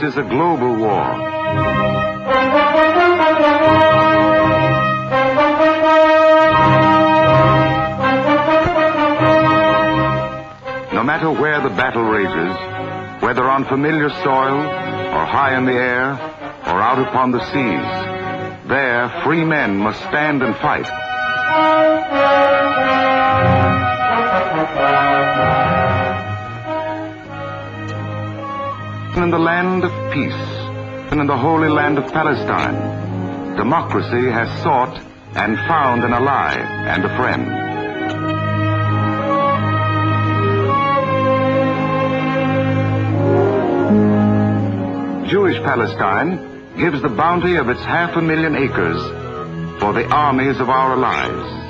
is a global war. No matter where the battle rages, whether on familiar soil or high in the air or out upon the seas, there free men must stand and fight. In the land of peace, and in the holy land of Palestine, democracy has sought and found an ally and a friend. Jewish Palestine gives the bounty of its 500,000 acres for the armies of our allies.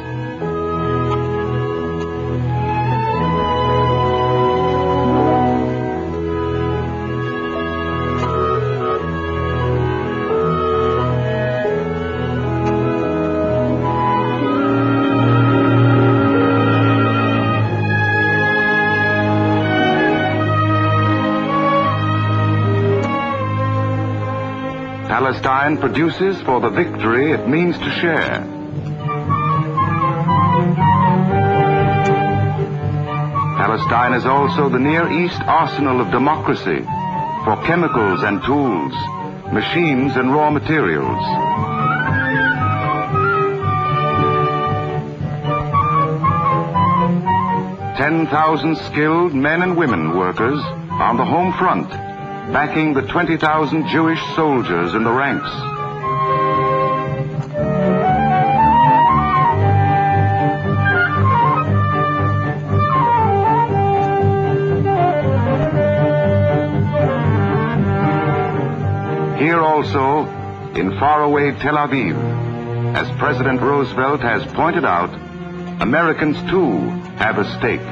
Palestine produces for the victory it means to share. Palestine is also the Near East arsenal of democracy for chemicals and tools, machines and raw materials. "10,000 skilled men and women workers on the home front, backing the 20,000 Jewish soldiers in the ranks." Here also, in faraway Tel Aviv, as President Roosevelt has pointed out, Americans too have a stake.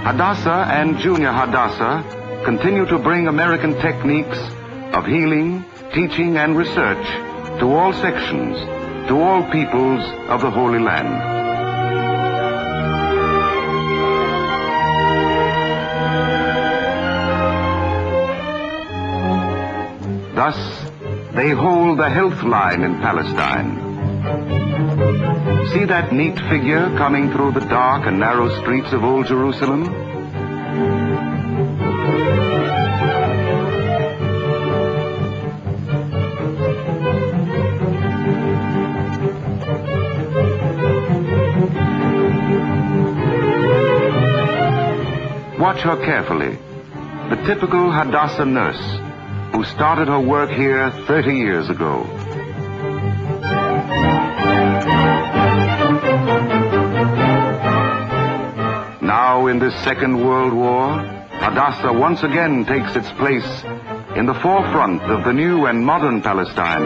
Hadassah and Junior Hadassah continue to bring American techniques of healing, teaching, and research to all sections, to all peoples of the Holy Land. Thus, they hold the health line in Palestine. See that neat figure coming through the dark and narrow streets of Old Jerusalem? Watch her carefully. The typical Hadassah nurse who started her work here 30 years ago. Now, in this Second World War, Hadassah once again takes its place in the forefront of the new and modern Palestine.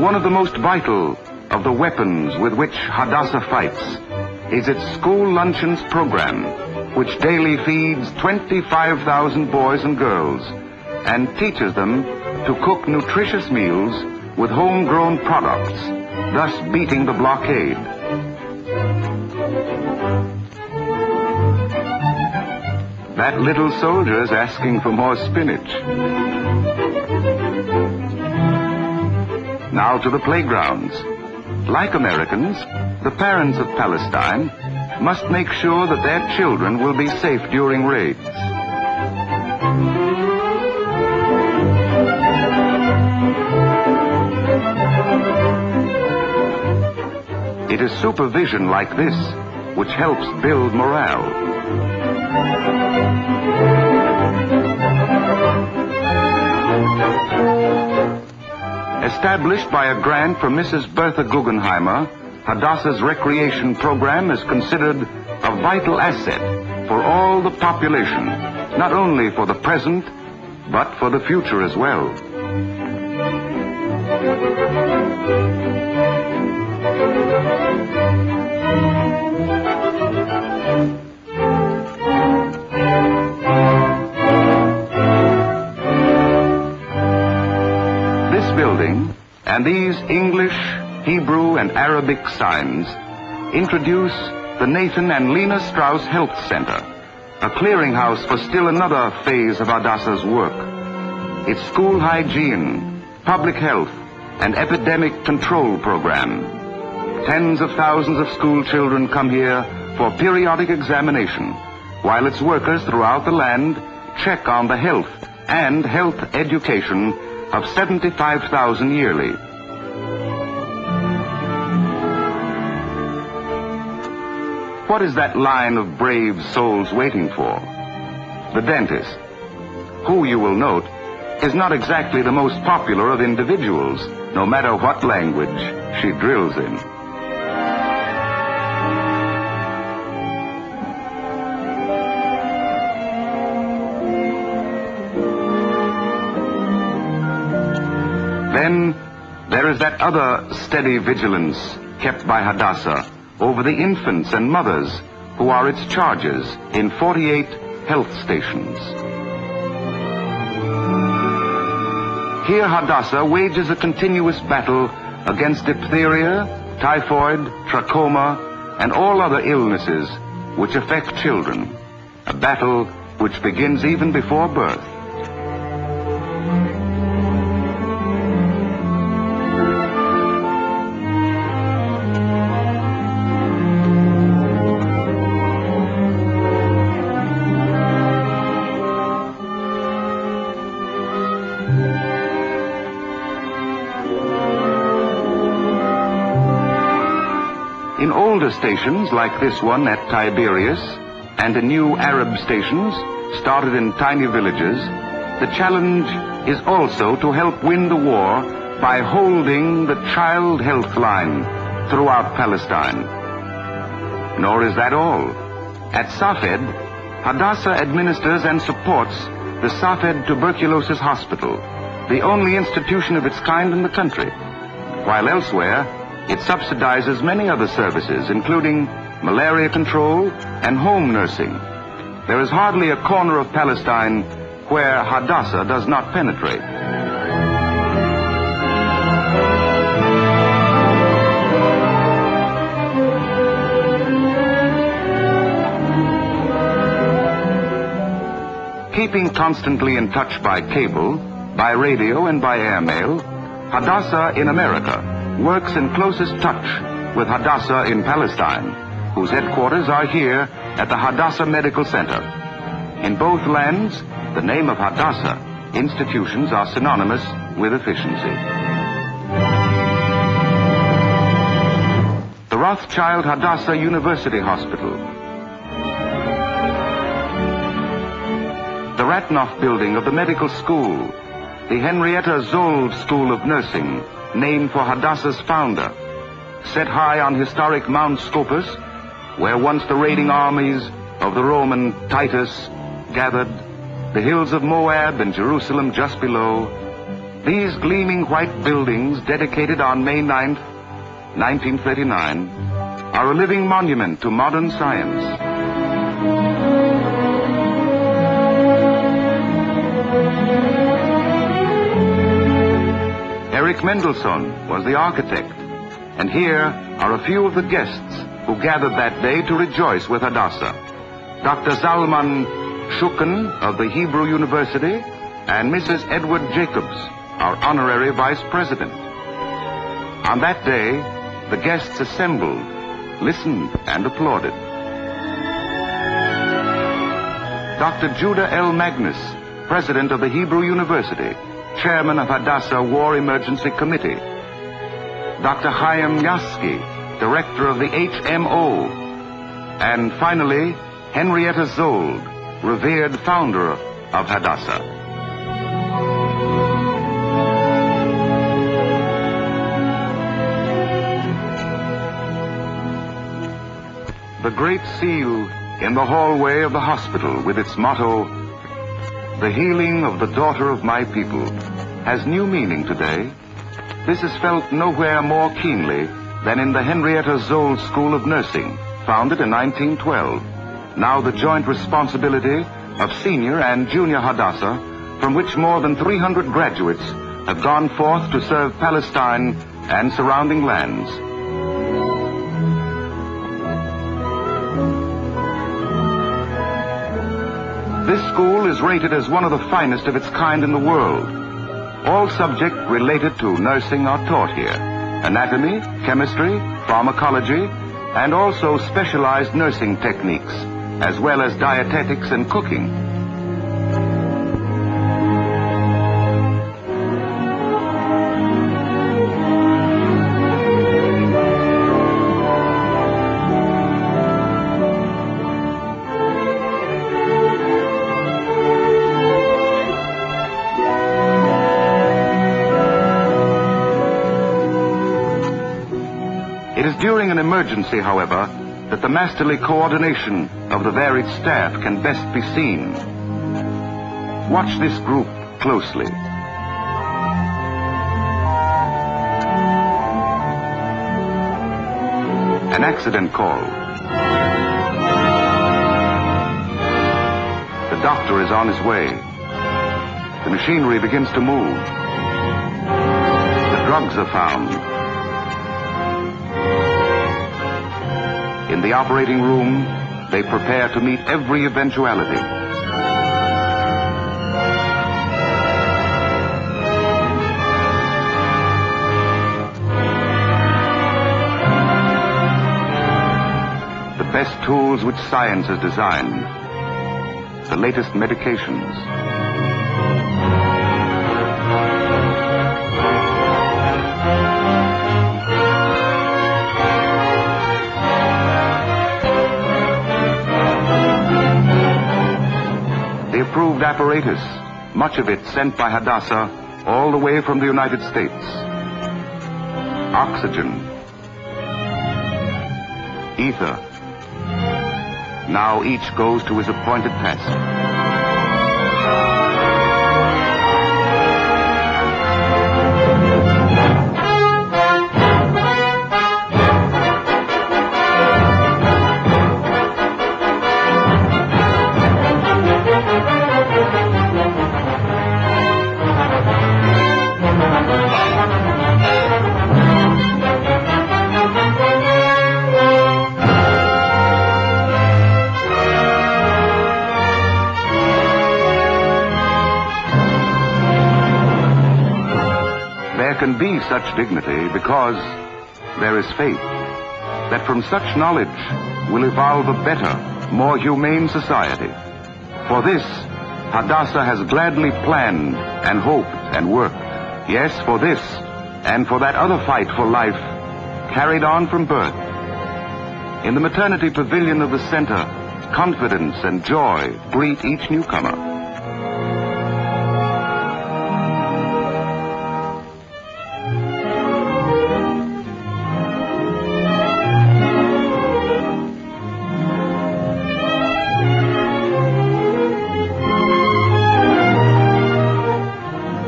One of the most vital of the weapons with which Hadassah fights is its school luncheons program, which daily feeds 25,000 boys and girls and teaches them to cook nutritious meals with homegrown products, thus beating the blockade. That little soldier's asking for more spinach. Now to the playgrounds. Like Americans, the parents of Palestine must make sure that their children will be safe during raids. It is supervision like this which helps build morale. Established by a grant from Mrs. Bertha Guggenheimer, Hadassah's recreation program is considered a vital asset for all the population, not only for the present, but for the future as well. building, and these English, Hebrew, and Arabic signs introduce the Nathan and Lena Strauss Health Center, a clearinghouse for still another phase of Hadassah's work. Its school hygiene, public health, and epidemic control program. Tens of thousands of school children come here for periodic examination, while its workers throughout the land check on the health and health education of 75,000 yearly. What is that line of brave souls waiting for? The dentist, who, you will note, is not exactly the most popular of individuals, no matter what language she drills in. Then there is that other steady vigilance kept by Hadassah over the infants and mothers who are its charges in 48 health stations. Here Hadassah wages a continuous battle against diphtheria, typhoid, trachoma, and all other illnesses which affect children, a battle which begins even before birth. In older stations like this one at Tiberias and in new Arab stations started in tiny villages, the challenge is also to help win the war by holding the child health line throughout Palestine. Nor is that all. At Safed, Hadassah administers and supports the Safed Tuberculosis Hospital, the only institution of its kind in the country, while elsewhere it subsidizes many other services, including malaria control and home nursing. There is hardly a corner of Palestine where Hadassah does not penetrate. Keeping constantly in touch by cable, by radio, and by airmail, Hadassah in America works in closest touch with Hadassah in Palestine, whose headquarters are here at the Hadassah Medical Center. In both lands, the name of Hadassah institutions are synonymous with efficiency. The Rothschild Hadassah University Hospital, the Ratnoff building of the medical school, the Henrietta Zold School of Nursing, named for Hadassah's founder, set high on historic Mount Scopus, where once the raiding armies of the Roman Titus gathered, the hills of Moab and Jerusalem just below. These gleaming white buildings, dedicated on May 9th, 1939, are a living monument to modern science. Eric Mendelssohn was the architect, and here are a few of the guests who gathered that day to rejoice with Hadassah. Dr. Zalman Shuken of the Hebrew University and Mrs. Edward Jacobs, our honorary vice president. On that day, the guests assembled, listened, and applauded. Dr. Judah L. Magnus, president of the Hebrew University, chairman of Hadassah War Emergency Committee. Dr. Chaim Yasky, director of the HMO. And finally, Henrietta Zold, revered founder of Hadassah. The great seal in the hallway of the hospital with its motto, "The healing of the daughter of my people," has new meaning today. This is felt nowhere more keenly than in the Henrietta Zold School of Nursing, founded in 1912, now the joint responsibility of senior and junior Hadassah, from which more than 300 graduates have gone forth to serve Palestine and surrounding lands. This school is rated as one of the finest of its kind in the world. All subjects related to nursing are taught here: anatomy, chemistry, pharmacology, and also specialized nursing techniques, as well as dietetics and cooking. It is during an emergency, however, that the masterly coordination of the varied staff can best be seen. Watch this group closely. An accident call. The doctor is on his way. The machinery begins to move. The drugs are found. In the operating room, they prepare to meet every eventuality. The best tools which science has designed, the latest medications. Approved apparatus, much of it sent by Hadassah all the way from the United States. Oxygen. Ether. Now each goes to his appointed task. There can be such dignity because there is faith that from such knowledge will evolve a better, more humane society. For this, Hadassah has gladly planned and hoped and worked. Yes, for this and for that other fight for life carried on from birth. In the maternity pavilion of the center, confidence and joy greet each newcomer.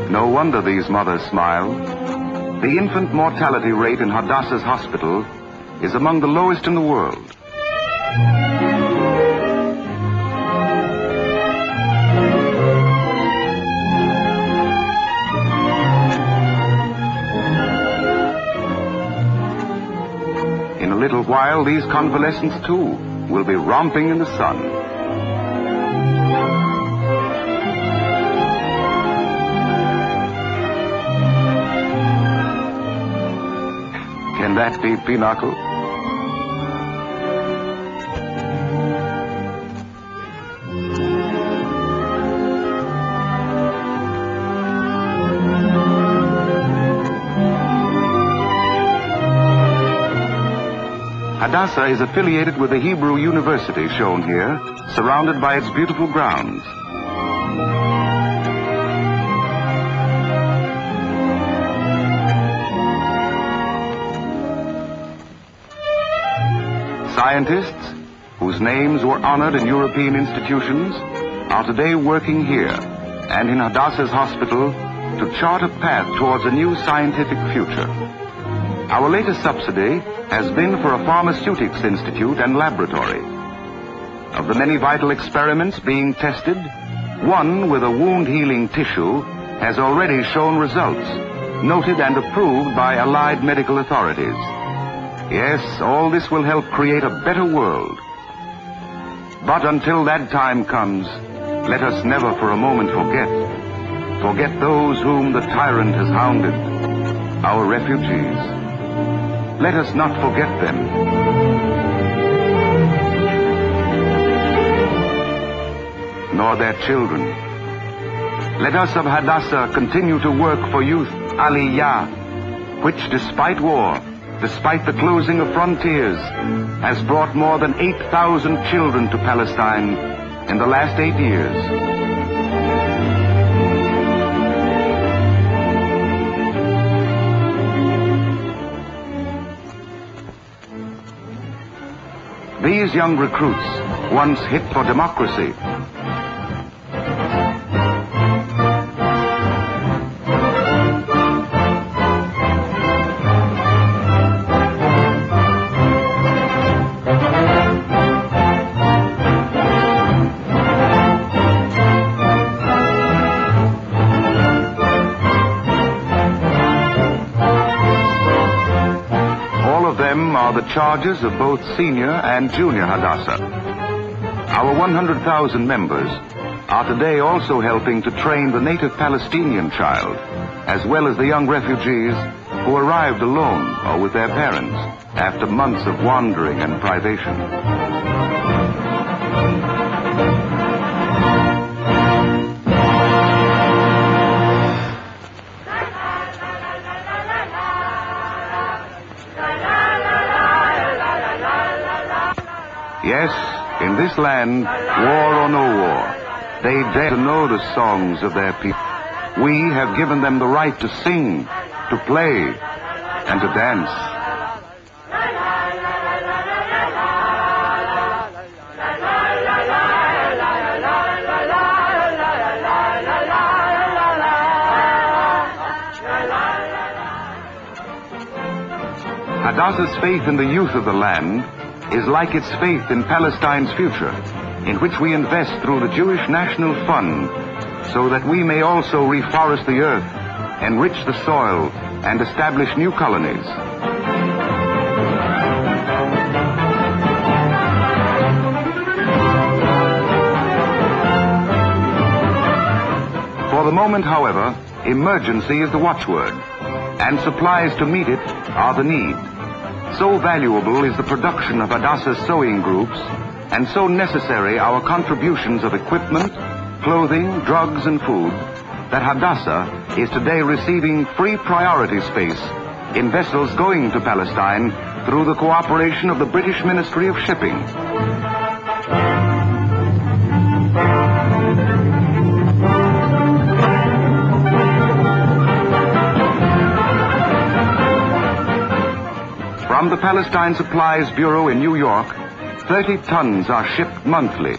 No wonder these mothers smile. The infant mortality rate in Hadassah's hospital is among the lowest in the world. In a little while, these convalescents too will be romping in the sun. Can that be Pinochle? Hadassah is affiliated with the Hebrew University shown here, surrounded by its beautiful grounds. Scientists, whose names were honored in European institutions, are today working here and in Hadassah's hospital to chart a path towards a new scientific future. Our latest subsidy has been for a pharmaceutics institute and laboratory. Of the many vital experiments being tested, one with a wound-healing tissue has already shown results, noted and approved by allied medical authorities. Yes, all this will help create a better world. But until that time comes, let us never for a moment forget those whom the tyrant has hounded, our refugees. Let us not forget them. Nor their children. Let us of Hadassah continue to work for youth Aliyah, which despite war, despite the closing of frontiers, has brought more than 8,000 children to Palestine in the last 8 years. These young recruits, once hit for democracy, the charges of both senior and junior Hadassah. Our 100,000 members are today also helping to train the native Palestinian child, as well as the young refugees who arrived alone or with their parents after months of wandering and privation. Yes, in this land, war or no war, they dare to know the songs of their people. We have given them the right to sing, to play, and to dance. Hadassah's faith in the youth of the land is like its faith in Palestine's future, in which we invest through the Jewish National Fund, so that we may also reforest the earth, enrich the soil, and establish new colonies. For the moment, however, emergency is the watchword, and supplies to meet it are the need. So valuable is the production of Hadassah sewing groups, and so necessary our contributions of equipment, clothing, drugs, and food, that Hadassah is today receiving free priority space in vessels going to Palestine through the cooperation of the British Ministry of Shipping. From the Palestine Supplies Bureau in New York, 30 tons are shipped monthly.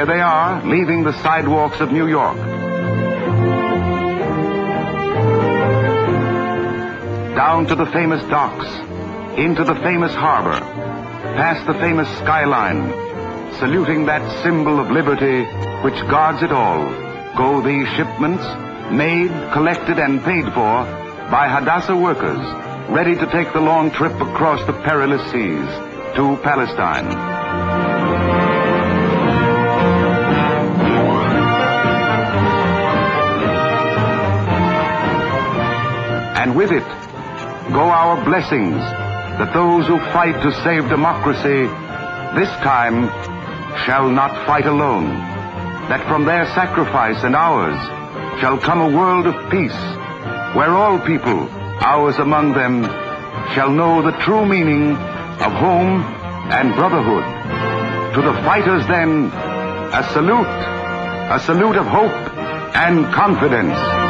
They are leaving the sidewalks of New York. Down to the famous docks, into the famous harbor, past the famous skyline, saluting that symbol of liberty which guards it all, go these shipments, made, collected, and paid for by Hadassah workers, ready to take the long trip across the perilous seas to Palestine. And with it go our blessings, that those who fight to save democracy this time shall not fight alone, that from their sacrifice and ours shall come a world of peace, where all people, ours among them, shall know the true meaning of home and brotherhood. To the fighters then, a salute of hope and confidence.